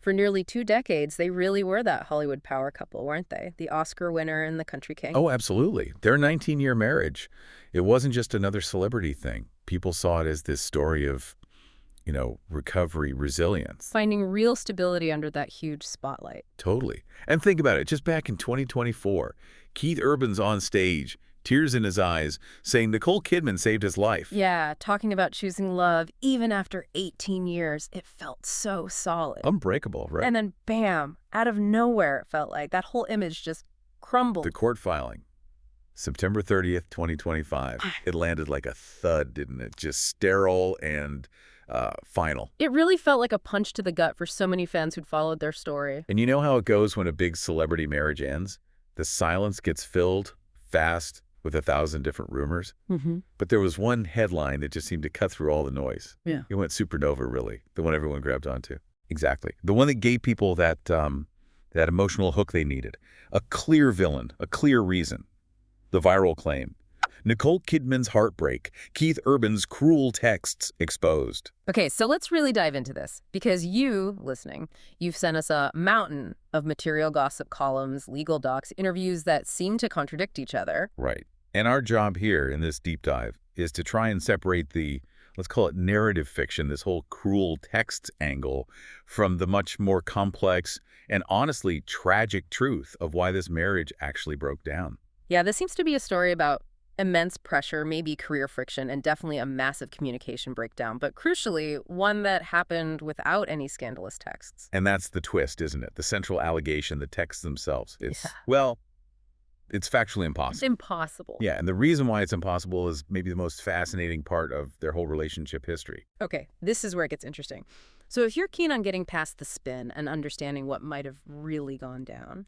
For nearly 2 decades, they really were that Hollywood power couple, weren't they? The Oscar winner and the country king. Oh, absolutely. Their 19-year marriage, it wasn't just another celebrity thing. People saw it as this story of, recovery, resilience. Finding real stability under that huge spotlight. Totally. And think about it. Just back in 2024, Keith Urban's on stage, tears in his eyes, saying Nicole Kidman saved his life. Yeah, talking about choosing love, even after 18 years, it felt so solid. Unbreakable, right? And then, bam, out of nowhere, it felt like. That whole image just crumbled. The court filing, September 30th, 2025. It landed like a thud, didn't it? Just sterile and final. It really felt like a punch to the gut for so many fans who'd followed their story. And you know how it goes when a big celebrity marriage ends? The silence gets filled fast with 1,000 different rumors. But there was one headline that just seemed to cut through all the noise. Yeah. It went supernova, really, the one everyone grabbed onto. Exactly. The one that gave people that emotional hook they needed. A clear villain, a clear reason. The viral claim. Nicole Kidman's heartbreak, Keith Urban's cruel texts exposed. Okay, so let's really dive into this, because you, listening, you've sent us a mountain of material, gossip columns, legal docs, interviews that seem to contradict each other. Right. And our job here in this deep dive is to try and separate the, let's call it narrative fiction, this whole cruel texts angle, from the much more complex and honestly tragic truth of why this marriage actually broke down. Yeah, this seems to be a story about immense pressure, maybe career friction, and definitely a massive communication breakdown, but crucially, one that happened without any scandalous texts. And that's the twist, isn't it? The central allegation, the texts themselves. It's, Yeah. well, it's factually impossible. It's impossible. Yeah, and the reason why it's impossible is maybe the most fascinating part of their whole relationship history. Okay, this is where it gets interesting. So if you're keen on getting past the spin and understanding what might have really gone down,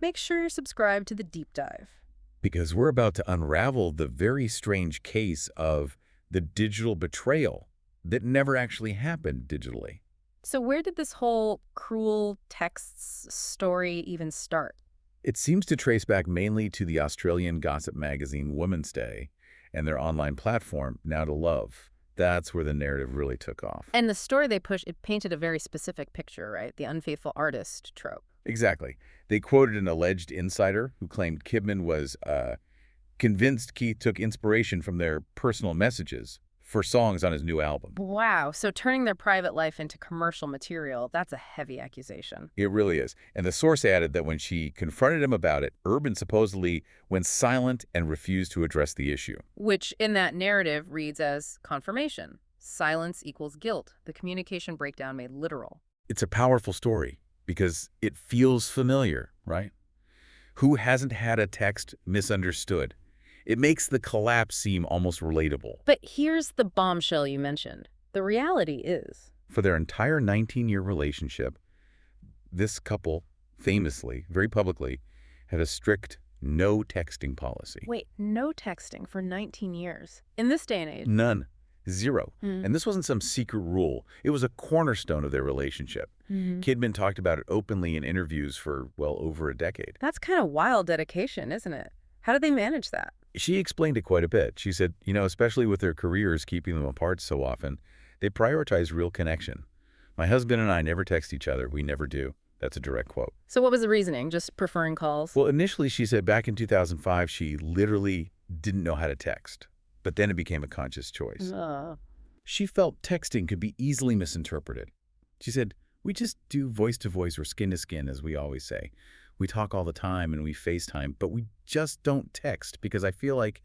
make sure you're subscribed to the deep dive. Because we're about to unravel the very strange case of the digital betrayal that never actually happened digitally. So where did this whole cruel texts story even start? It seems to trace back mainly to the Australian gossip magazine Woman's Day and their online platform, Now to Love. That's where the narrative really took off. And the story they pushed, it painted a very specific picture, right? The unfaithful artist trope. Exactly. They quoted an alleged insider who claimed Kidman was convinced Keith took inspiration from their personal messages for songs on his new album. Wow, so turning their private life into commercial material, that's a heavy accusation. It really is. And the source added that when she confronted him about it, Urban supposedly went silent and refused to address the issue. Which in that narrative reads as confirmation. Silence equals guilt. The communication breakdown made literal. It's a powerful story because it feels familiar, right? Who hasn't had a text misunderstood? It makes the collapse seem almost relatable. But here's the bombshell you mentioned. The reality is, For their entire 19-year relationship, this couple famously, very publicly, had a strict no texting policy. wait, no texting for 19 years. In this day and age. None. Zero. And this wasn't some secret rule. It was a cornerstone of their relationship. Kidman talked about it openly in interviews for, well, over a decade. That's kind of wild dedication, isn't it? How did they manage that? She explained it quite a bit. She said, especially with their careers keeping them apart so often, they prioritize real connection. My husband and I never text each other. We never do. That's a direct quote. So what was the reasoning? Just preferring calls? Well, initially, she said back in 2005, she literally didn't know how to text. But then it became a conscious choice. She felt texting could be easily misinterpreted. She said, we just do voice-to-voice or skin-to-skin, as we always say. We talk all the time and we FaceTime, but we just don't text because I feel like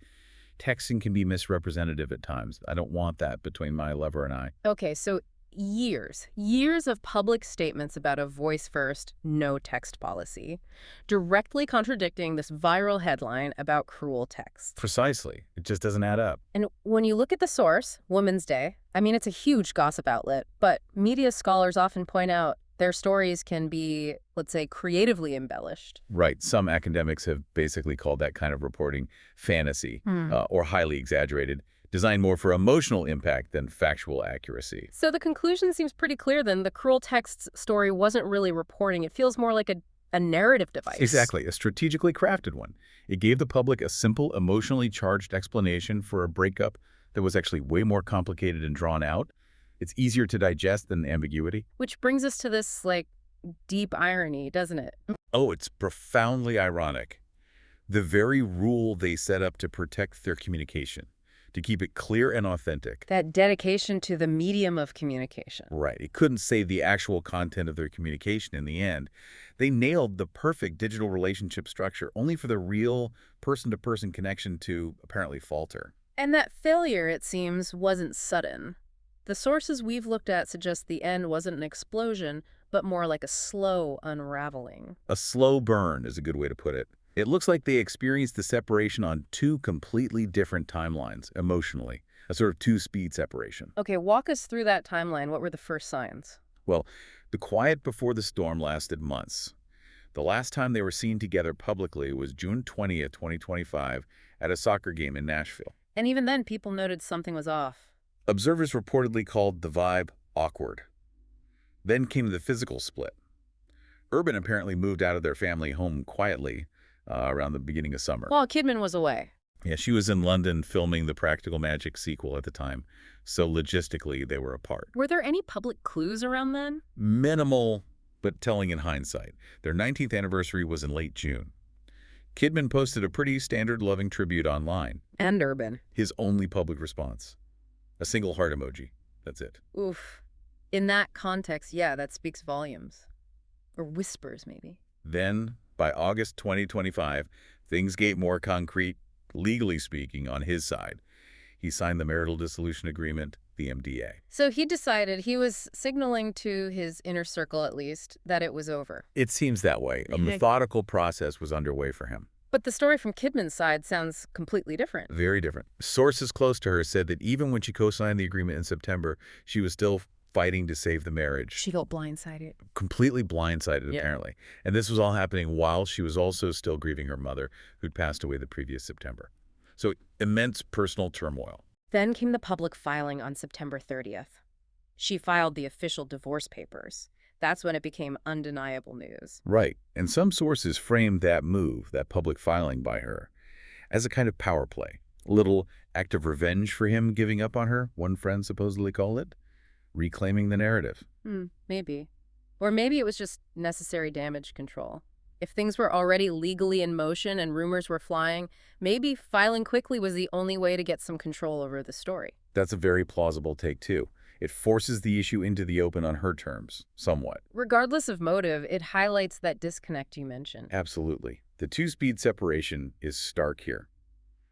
texting can be misrepresentative at times. I don't want that between my lover and I. Okay, so years of public statements about a voice-first, no-text policy, directly contradicting this viral headline about cruel texts. Precisely. It just doesn't add up. And when you look at the source, Woman's Day, I mean, it's a huge gossip outlet, but media scholars often point out their stories can be, let's say, creatively embellished. Right. Some academics have basically called that kind of reporting fantasy or highly exaggerated, designed more for emotional impact than factual accuracy. So the conclusion seems pretty clear then. The cruel texts story wasn't really reporting. It feels more like a narrative device. Exactly. A strategically crafted one. It gave the public a simple, emotionally charged explanation for a breakup that was actually way more complicated and drawn out It's easier to digest than ambiguity. Which brings us to this, like, deep irony, doesn't it? Oh, it's profoundly ironic. The very rule they set up to protect their communication, to keep it clear and authentic. That dedication to the medium of communication. Right. It couldn't save the actual content of their communication in the end. They nailed the perfect digital relationship structure, only for the real person-to-person connection to apparently falter. And that failure, it seems, wasn't sudden. The sources we've looked at suggest the end wasn't an explosion, but more like a slow unraveling. A slow burn is a good way to put it. It looks like they experienced the separation on two completely different timelines, emotionally, a sort of two-speed separation. Okay, walk us through that timeline. What were the first signs? Well, the quiet before the storm lasted months. The last time they were seen together publicly was June 20th, 2025, at a soccer game in Nashville. And even then, people noted something was off. Observers reportedly called the vibe awkward. Then came the physical split. Urban apparently moved out of their family home quietly around the beginning of summer. While Kidman was away. Yeah, she was in London filming the Practical Magic sequel at the time, so logistically they were apart. Were there any public clues around then? Minimal, but telling in hindsight. Their 19th anniversary was in late June. Kidman posted a pretty standard loving tribute online. And Urban. His only public response. A single heart emoji. That's it. Oof. In that context, yeah, that speaks volumes. Or whispers, maybe. Then, by August 2025, things get more concrete, legally speaking, on his side. He signed the marital dissolution agreement, the MDA. So he decided, he was signaling to his inner circle at least, that it was over. It seems that way. A methodical process was underway for him. But the story from Kidman's side sounds completely different. Very different. Sources close to her said that even when she co-signed the agreement in September, she was still fighting to save the marriage. She got blindsided. Completely blindsided, apparently. And this was all happening while she was also still grieving her mother, who'd passed away the previous September. So immense personal turmoil. Then came the public filing on September 30th. She filed the official divorce papers. That's when it became undeniable news. Right. And some sources framed that move, that public filing by her, as a kind of power play. A little act of revenge for him giving up on her, one friend supposedly called it. Reclaiming the narrative. Maybe. Or maybe it was just necessary damage control. If things were already legally in motion and rumors were flying, maybe filing quickly was the only way to get some control over the story. That's a very plausible take, too. It forces the issue into the open on her terms, somewhat. Regardless of motive, it highlights that disconnect you mentioned. Absolutely. The two-speed separation is stark here.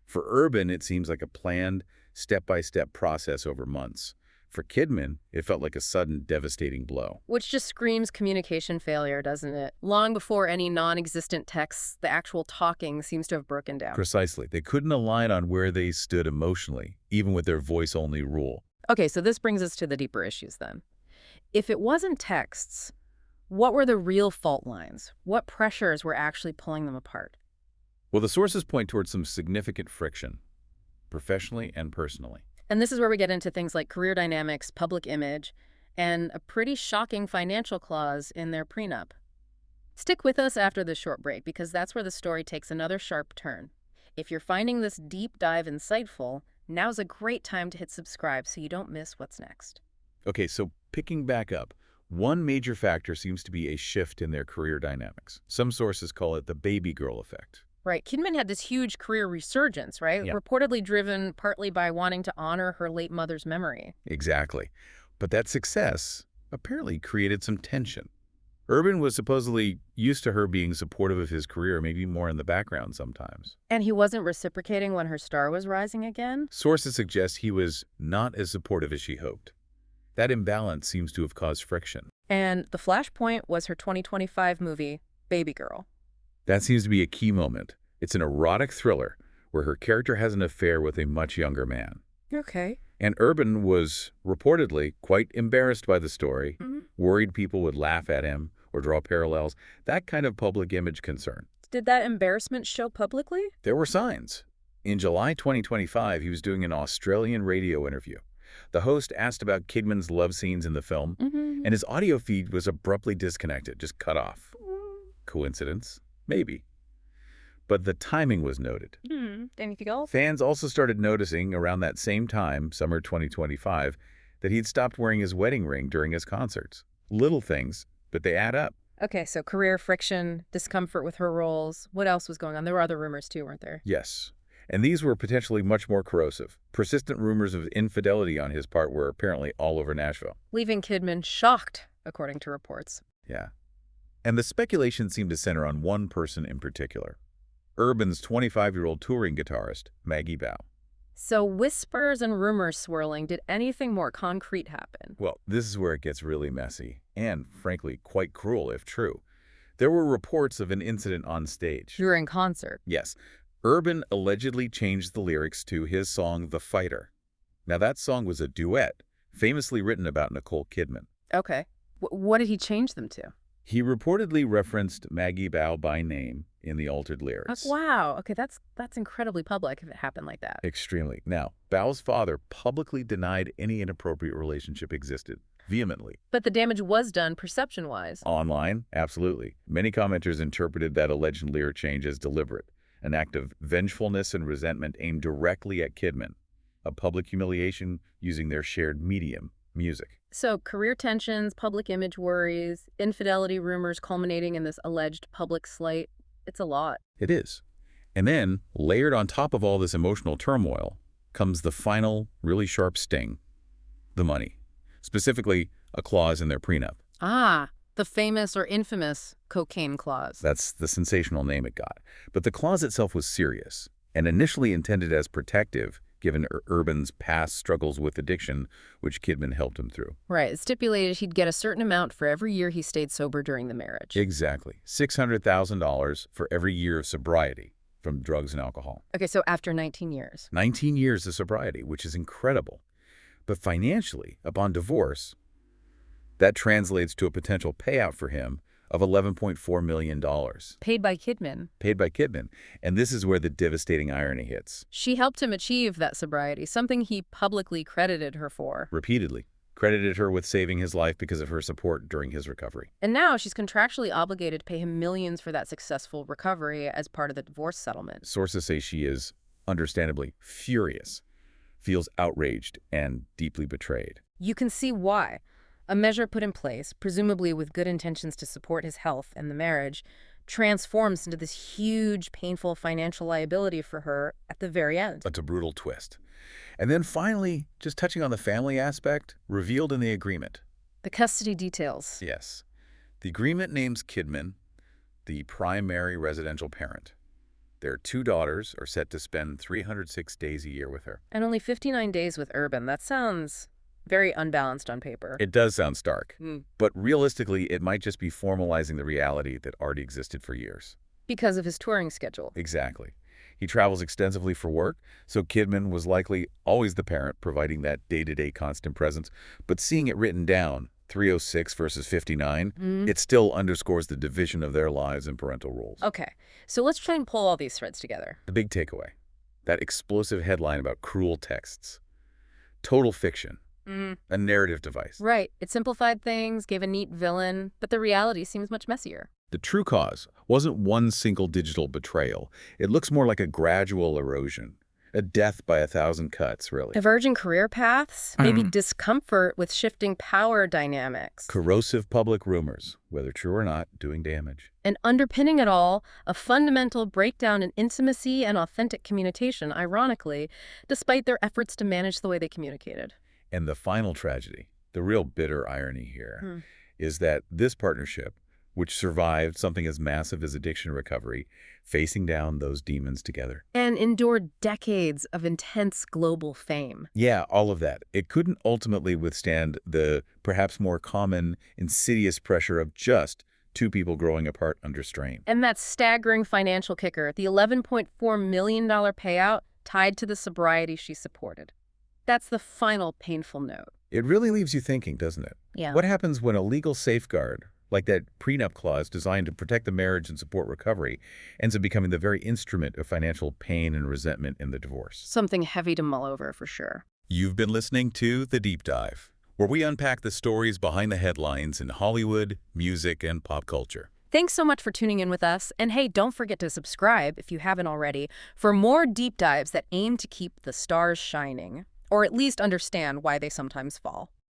For Urban, it seems like a planned, step-by-step process over months. For Kidman, it felt like a sudden, devastating blow. Which just screams communication failure, doesn't it? Long before any non-existent texts, the actual talking seems to have broken down. Precisely. They couldn't align on where they stood emotionally, even with their voice-only rule. Okay, so this brings us to the deeper issues then. If it wasn't texts, what were the real fault lines? What pressures were actually pulling them apart? Well, the sources point towards some significant friction, professionally and personally. And this is where we get into things like career dynamics, public image, and a pretty shocking financial clause in their prenup. Stick with us after this short break, because that's where the story takes another sharp turn. If you're finding this deep dive insightful, now's a great time to hit subscribe so you don't miss what's next. Okay, so picking back up, one major factor seems to be a shift in their career dynamics. Some sources call it the Babygirl effect. Right. Kidman had this huge career resurgence, right? Yeah. Reportedly driven partly by wanting to honor her late mother's memory. Exactly. But that success apparently created some tension. Urban was supposedly used to her being supportive of his career, maybe more in the background sometimes. And he wasn't reciprocating when her star was rising again? Sources suggest he was not as supportive as she hoped. That imbalance seems to have caused friction. And the flashpoint was her 2025 movie, Babygirl. That seems to be a key moment. It's an erotic thriller where her character has an affair with a much younger man. Okay. And Urban was reportedly quite embarrassed by the story, worried people would laugh at him or draw parallels, that kind of public image concern. Did that embarrassment show publicly? There were signs. In July 2025, he was doing an Australian radio interview. The host asked about Kidman's love scenes in the film, and his audio feed was abruptly disconnected, just cut off. Coincidence? Maybe. But the timing was noted. Anything else? Fans also started noticing around that same time, summer 2025, that he'd stopped wearing his wedding ring during his concerts. Little things, but they add up. Okay, so career friction, discomfort with her roles. What else was going on? There were other rumors too, weren't there? Yes. And these were potentially much more corrosive. Persistent rumors of infidelity on his part were apparently all over Nashville. Leaving Kidman shocked, according to reports. Yeah. And the speculation seemed to center on one person in particular. Urban's 25-year-old touring guitarist, Maggie Bao. So whispers and rumors swirling. Did anything more concrete happen? Well, this is where it gets really messy and, frankly, quite cruel if true. There were reports of an incident on stage. During concert? Yes. Urban allegedly changed the lyrics to his song, The Fighter. Now, that song was a duet, famously written about Nicole Kidman. Okay. What did he change them to? He reportedly referenced Maggie Bao by name in the altered lyrics. Wow. Okay, that's incredibly public if it happened like that. Extremely. Now, Bao's father publicly denied any inappropriate relationship existed, vehemently. But the damage was done perception-wise. Online? Absolutely. Many commenters interpreted that alleged lyric change as deliberate, an act of vengefulness and resentment aimed directly at Kidman, a public humiliation using their shared medium, music. So career tensions, public image worries, infidelity rumors culminating in this alleged public slight. It's a lot. It is. And then, layered on top of all this emotional turmoil, comes the final, really sharp sting: the money. Specifically, a clause in their prenup. Ah, the famous or infamous cocaine clause. That's the sensational name it got. But the clause itself was serious, and initially intended as protective, given Urban's past struggles with addiction, which Kidman helped him through. Right. It stipulated he'd get a certain amount for every year he stayed sober during the marriage. Exactly. $600,000 for every year of sobriety from drugs and alcohol. Okay, so after 19 years. 19 years of sobriety, which is incredible. But financially, upon divorce, that translates to a potential payout for him of $11.4 million. Paid by Kidman. Paid by Kidman. And this is where the devastating irony hits. She helped him achieve that sobriety, something he publicly credited her for. Repeatedly. Credited her with saving his life because of her support during his recovery. And now she's contractually obligated to pay him millions for that successful recovery as part of the divorce settlement. Sources say she is, understandably, furious, feels outraged, and deeply betrayed. You can see why. A measure put in place, presumably with good intentions to support his health and the marriage, transforms into this huge, painful financial liability for her at the very end. That's a brutal twist. And then finally, just touching on the family aspect, revealed in the agreement. The custody details. Yes. The agreement names Kidman the primary residential parent. Their 2 daughters are set to spend 306 days a year with her. And only 59 days with Urban. That sounds very unbalanced on paper. It does sound stark, but realistically, it might just be formalizing the reality that already existed for years. Because of his touring schedule. Exactly. He travels extensively for work, so Kidman was likely always the parent, providing that day-to-day constant presence. But seeing it written down, 306 versus 59, it still underscores the division of their lives and parental roles. Okay, so let's try and pull all these threads together. The big takeaway, that explosive headline about cruel texts. Total fiction. A narrative device. Right. It simplified things, gave a neat villain, but the reality seems much messier. The true cause wasn't one single digital betrayal. It looks more like a gradual erosion. A death by 1,000 cuts, really. Diverging career paths, maybe discomfort with shifting power dynamics. Corrosive public rumors, whether true or not, doing damage. And underpinning it all, a fundamental breakdown in intimacy and authentic communication, ironically, despite their efforts to manage the way they communicated. And the final tragedy, the real bitter irony here, is that this partnership, which survived something as massive as addiction recovery, facing down those demons together. And endured decades of intense global fame. Yeah, all of that. It couldn't ultimately withstand the perhaps more common, insidious pressure of just 2 people growing apart under strain. And that staggering financial kicker, the $11.4 million payout tied to the sobriety she supported. That's the final painful note. It really leaves you thinking, doesn't it? Yeah. What happens when a legal safeguard, like that prenup clause designed to protect the marriage and support recovery, ends up becoming the very instrument of financial pain and resentment in the divorce? Something heavy to mull over, for sure. You've been listening to The Deep Dive, where we unpack the stories behind the headlines in Hollywood, music, and pop culture. Thanks so much for tuning in with us. And hey, don't forget to subscribe, if you haven't already, for more deep dives that aim to keep the stars shining. or at least understand why they sometimes fall.